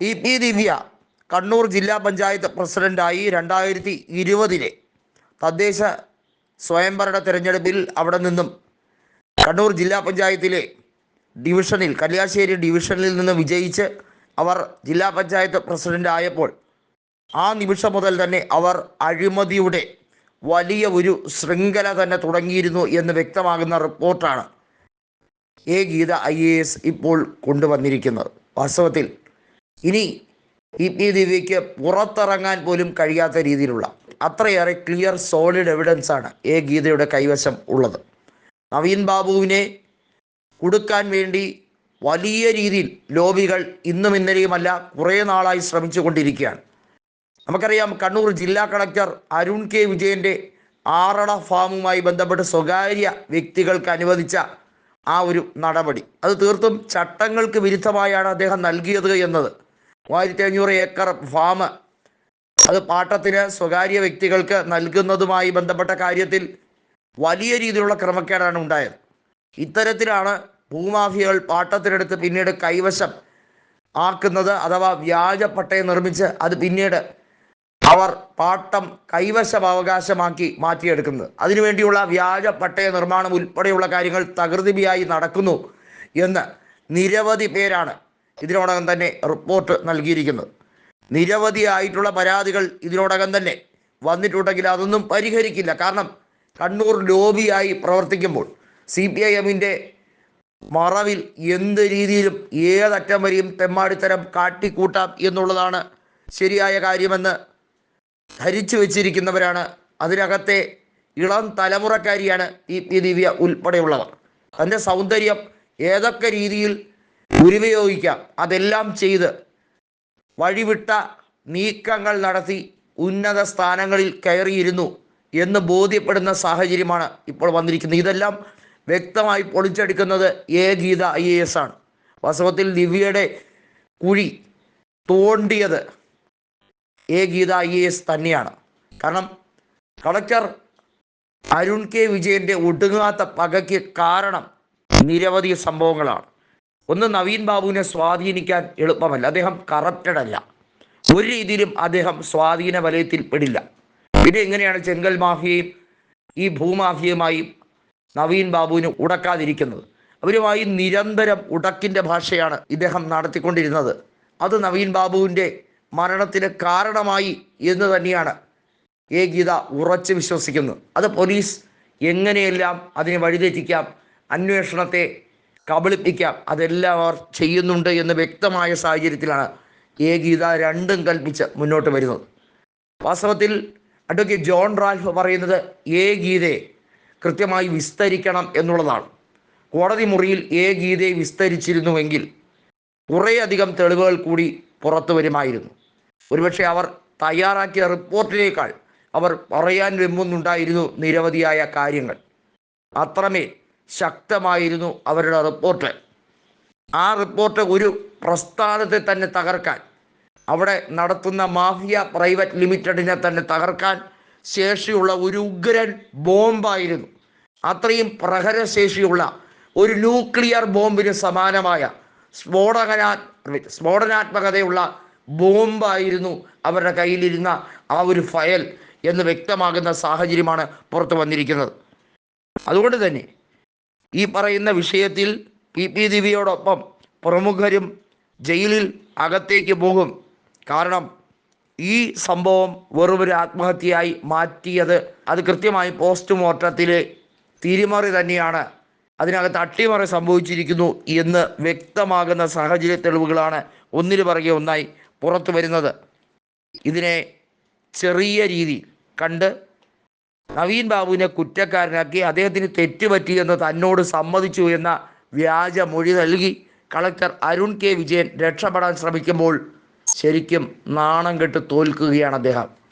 P ദിവ്യ കണ്ണൂർ ജില്ലാ പഞ്ചായത്ത് പ്രസിഡന്റായി 2020 തദ്ദേശ സ്വയംഭരണ തെരഞ്ഞെടുപ്പിൽ അവിടെ നിന്നും കണ്ണൂർ ജില്ലാ പഞ്ചായത്തിലെ ഡിവിഷനിൽ കല്യാശ്ശേരി ഡിവിഷനിൽ നിന്ന് വിജയിച്ച് അവർ ജില്ലാ പഞ്ചായത്ത് പ്രസിഡന്റ് ആയപ്പോൾ ആ നിമിഷം മുതൽ തന്നെ അവർ അഴിമതിയുടെ വലിയ ഒരു ശൃംഖല തന്നെ തുടങ്ങിയിരുന്നു എന്ന് വ്യക്തമാകുന്ന റിപ്പോർട്ടാണ് ഗീത IAS ഇപ്പോൾ കൊണ്ടുവന്നിരിക്കുന്നത്. വാസ്തവത്തിൽ ഇനി പി ദിവ്യയ്ക്ക് പുറത്തിറങ്ങാൻ പോലും കഴിയാത്ത രീതിയിലുള്ള അത്രയേറെ ക്ലിയർ സോളിഡ് എവിഡൻസാണ് ഗീതയുടെ കൈവശം ഉള്ളത്. നവീൻ ബാബുവിനെ കൊടുക്കാൻ വേണ്ടി വലിയ രീതിയിൽ ലോബികൾ ഇന്നും ഇന്നലെയുമല്ല കുറേ നാളായി ശ്രമിച്ചു കൊണ്ടിരിക്കുകയാണ്. നമുക്കറിയാം, കണ്ണൂർ ജില്ലാ കളക്ടർ അരുൺ കെ വിജയൻ്റെ ആറട ഫാമുമായി ബന്ധപ്പെട്ട് സ്വകാര്യ വ്യക്തികൾക്ക് അനുവദിച്ച ആ ഒരു നടപടി അത് തീർത്തും ചട്ടങ്ങൾക്ക് വിരുദ്ധമായാണ് അദ്ദേഹം നൽകിയത് എന്നത്. 3500 ഏക്കർ ഫാം അത് പാട്ടത്തിന് സ്വകാര്യ വ്യക്തികൾക്ക് നൽകുന്നതുമായി ബന്ധപ്പെട്ട കാര്യത്തിൽ വലിയ രീതിയിലുള്ള ക്രമക്കേടാണ് ഉണ്ടായത്. ഇത്തരത്തിലാണ് ഭൂമാഫിയകൾ പാട്ടത്തിനെടുത്ത് പിന്നീട് കൈവശം ആക്കുന്നത്, അഥവാ വ്യാജ പട്ടയം നിർമ്മിച്ച് അത് പിന്നീട് അവർ പാട്ടം കൈവശാവകാശമാക്കി മാറ്റിയെടുക്കുന്നത്. അതിനുവേണ്ടിയുള്ള വ്യാജ പട്ടയ നിർമ്മാണം ഉൾപ്പെടെയുള്ള കാര്യങ്ങൾ തകൃതിയായി നടക്കുന്നു എന്ന് നിരവധി പേരാണ് ഇതിനോടകം തന്നെ റിപ്പോർട്ട് നൽകിയിരിക്കുന്നത്. നിരവധിയായിട്ടുള്ള പരാതികൾ ഇതിനോടകം തന്നെ വന്നിട്ടുണ്ടെങ്കിൽ അതൊന്നും പരിഹരിക്കില്ല. കാരണം കണ്ണൂർ ലോബിയായി പ്രവർത്തിക്കുമ്പോൾ CPIMൻ്റെ മറവിൽ എന്ത് രീതിയിലും ഏതറ്റം വരെയും തെമ്മാടിത്തരം കാട്ടിക്കൂട്ടാം എന്നുള്ളതാണ് ശരിയായ കാര്യമെന്ന് ധരിച്ചു വച്ചിരിക്കുന്നവരാണ്. അതിനകത്തെ ഇളം തലമുറക്കാരിയാണ് പി ദിവ്യ ഉൾപ്പെടെയുള്ളവർ. തൻ്റെ സൗന്ദര്യം ഏതൊക്കെ രീതിയിൽ ദുരുപയോഗിക്കാം അതെല്ലാം ചെയ്ത് വഴിവിട്ട നീക്കങ്ങൾ നടത്തി ഉന്നത സ്ഥാനങ്ങളിൽ കയറിയിരുന്നു എന്ന് ബോധ്യപ്പെടുന്ന സാഹചര്യമാണ് ഇപ്പോൾ വന്നിരിക്കുന്നത്. ഇതെല്ലാം വ്യക്തമായി പൊളിച്ചെടുക്കുന്നത് ഗീത IAS ആണ്. വാസ്തവത്തിൽ ദിവ്യയുടെ കുഴി തോണ്ടിയത് ഗീത IAS തന്നെയാണ്. കാരണം കളക്ടർ അരുൺ കെ വിജയൻ്റെ ഒടുങ്ങാത്ത പകയ്ക്ക് കാരണം നിരവധി സംഭവങ്ങളാണ്. ഒന്ന്, നവീൻ ബാബുവിനെ സ്വാധീനിക്കാൻ എളുപ്പമല്ല. അദ്ദേഹം കറപ്റ്റഡ് അല്ല, ഒരു രീതിയിലും അദ്ദേഹം സ്വാധീന വലയത്തിൽ പെടില്ല. പിന്നെ എങ്ങനെയാണ് ചെങ്കൽ മാഫിയയും ഈ ഭൂമാഫിയയുമായും നവീൻ ബാബുവിന് ഉടക്കാതിരിക്കുന്നത്? അവരുമായി നിരന്തരം ഉടക്കിൻ്റെ ഭാഷയാണ് ഇദ്ദേഹം നടത്തിക്കൊണ്ടിരുന്നത്. അത് നവീൻ ബാബുവിൻ്റെ മരണത്തിന് കാരണമായി എന്ന് തന്നെയാണ് ഗീത ഉറച്ച് വിശ്വസിക്കുന്നത്. അത് പോലീസ് എങ്ങനെയെല്ലാം അതിനെ വഴിതെറ്റിക്കാം, അന്വേഷണത്തെ കബളിപ്പിക്കാം, അതെല്ലാം അവർ ചെയ്യുന്നുണ്ട് എന്ന് വ്യക്തമായ സാഹചര്യത്തിലാണ് ഗീത രണ്ടും കൽപ്പിച്ച് മുന്നോട്ട് വരുന്നത്. വാസ്തവത്തിൽ അഡ്വക്കേറ്റ് ജോൺ റാൽഫ് പറയുന്നത് ഗീതയെ കൃത്യമായി വിസ്തരിക്കണം എന്നുള്ളതാണ്. കോടതി മുറിയിൽ ഗീതയെ വിസ്തരിച്ചിരുന്നുവെങ്കിൽ കുറേയധികം തെളിവുകൾ കൂടി പുറത്തു വരുമായിരുന്നു. ഒരുപക്ഷെ അവർ തയ്യാറാക്കിയ റിപ്പോർട്ടിനേക്കാൾ അവർ പറയാൻ വെമ്പുന്നുണ്ടായിരുന്നു നിരവധിയായ കാര്യങ്ങൾ. അത്രമേൽ ശക്തമായിരുന്നു അവരുടെ റിപ്പോർട്ട്. ആ റിപ്പോർട്ട് ഒരു പ്രസ്ഥാനത്തെ തന്നെ തകർക്കാൻ, അവിടെ നടത്തുന്ന മാഫിയ പ്രൈവറ്റ് ലിമിറ്റഡിനെ തന്നെ തകർക്കാൻ ശേഷിയുള്ള ഒരു ഉഗ്രൻ ബോംബായിരുന്നു. അത്രയും പ്രഹരശേഷിയുള്ള ഒരു ന്യൂക്ലിയർ ബോംബിന് സമാനമായ സ്ഫോടനാത്മകതയുള്ള ബോംബായിരുന്നു അവരുടെ കയ്യിലിരുന്ന ആ ഒരു ഫയൽ എന്ന് വ്യക്തമാകുന്ന സാഹചര്യമാണ് പുറത്തു വന്നിരിക്കുന്നത്. അതുകൊണ്ട് തന്നെ ഈ പറയുന്ന വിഷയത്തിൽ പി ദിവ്യയോടൊപ്പം പ്രമുഖരും ജയിലിൽ അകത്തേക്ക് പോകും. കാരണം ഈ സംഭവം വെറുമൊരു ആത്മഹത്യയായി മാറ്റിയത് അത് കൃത്യമായി പോസ്റ്റ്മോർട്ടത്തിലെ തിരിമറി തന്നെയാണ്, അതിനകത്ത് അട്ടിമറി സംഭവിച്ചിരിക്കുന്നു എന്ന് വ്യക്തമാകുന്ന സാഹചര്യ തെളിവുകളാണ് ഒന്നിനു പിറകെ ഒന്നായി പുറത്തു വരുന്നത്. ഇതിനെ ചെറിയ രീതിയിൽ കണ്ട് നവീൻ ബാബുവിനെ കുറ്റക്കാരനാക്കി അദ്ദേഹത്തിന് തെറ്റുപറ്റിയെന്ന് തന്നോട് സമ്മതിച്ചു എന്ന വ്യാജ മൊഴി നൽകി കളക്ടർ അരുൺ കെ വിജയൻ രക്ഷപ്പെടാൻ ശ്രമിക്കുമ്പോൾ ശരിക്കും നാണം കെട്ട് തോൽക്കുകയാണ് അദ്ദേഹം.